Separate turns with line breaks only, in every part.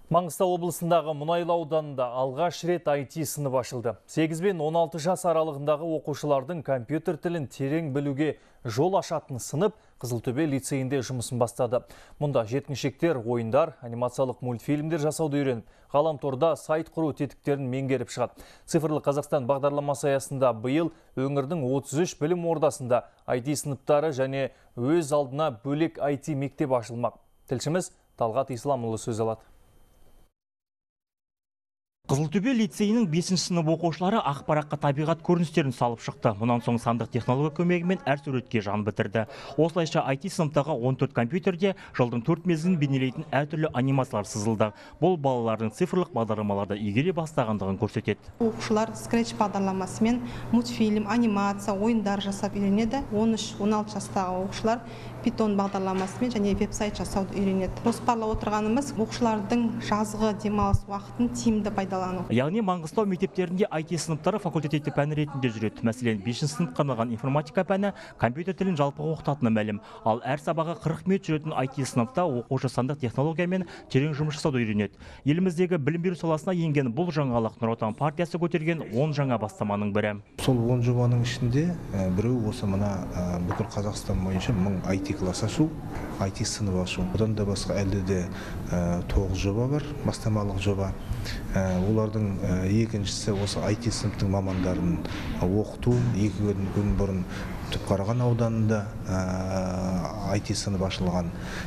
Маңғыстау облысындағы Мұнайлы ауданында алғаш рет IT сынып ашылды. 8 бен 16 жас аралығындағы оқушылардың компьютер тілін терең білуге жол ашатын сынып Қызылтөбе лицейінде жұмысын бастады. Мұнда жеткіншектер ойындар, анимациялық мультфильмдер жасауды үйреніп, ғаламторда сайт құру тетіктерін меңгеріп шығады. Цифрлы Қазақстан бағдарламасы аясында биыл өңірдің 33 білім ордасында IT сыныптары және өз алдына бөлек IT мектеп ашылмақ. Тілшіміз Талғат Исламұлы сөз алады.
Қызылтөбе лицейінің 5-ші сынып оқушылары ақпаратқа табиғат көріністерін салып шықты. Мұнан соң сандық технология көмегімен әр суретке жан бітірді. Осылайша IT сыныптағы 14 компьютерде жылдың 4 мезгілін бейнелейтін әртүрлі анимациялар сызылды. Бұл балалардың цифрлық бағдарламаларды игере бастағандығын көрсетеді.
Оқушылар Scratch бағдарламасымен мультфильм, анимация, ойындар жасап үйренеді. 13-16 жастағы оқушылар Python бағдарламасымен және веб-сайт жасауды үйренеді. Жоспарлап отырғанымыз оқушылардың жазғы демалыс уақытын тиімді пайдалану.
Яғни Маңғыстау мектептерінде IT сыныптары факультативті пән ретінде жүреді. Мәселен, 5-ші сыныпқа арналған информатика пәні компьютер тілін жалпы оқытатыны мәлім. Ал әр сабағы 40 минут жүретін IT сыныпта оқушы сандық технологиямен терең жұмыс жасауды үйренеді. Еліміздегі білім беру саласына енген бұл жаңалық Нұр Отан партиясы көтерген 10 жаңа бастаманың бірі.
Сол 10 жобаның ішінде біреу осы мына бүкіл Қазақстан бойынша 1000 IT класс ашу, IT сынып ашу. Одан да басқа әлде де 9 жоба бар, бастамалық жоба. Олардың екіншісі осы IT сыныптың мамандарын оқыту. 2 күн бұрын Түпқараған ауданында IT сынып ашылған.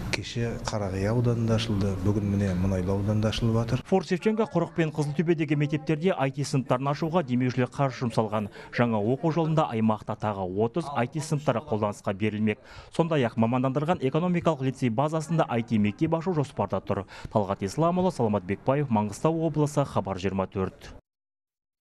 Кеше Қарағай ауданында ашылды, бүгін міне Мұнайлы ауданында ашылып жатыр.
Форт Шевченко, Құрық пен Қызылтөбедегі мектептерде IT сыныптарын ашуға демеушілер қаржы жұмсалған. Жаңа оқу жолында аймақта тағы 30 IT сыныптары қолданысқа берілмек. Сондай-ақ мамандандырған экономикалық лицей базасында IT мектеп ашу жоспарда тұр. Талғат Исламұлы, Саламат Бекбаев, Маңғыстау облысы, Хабар 24.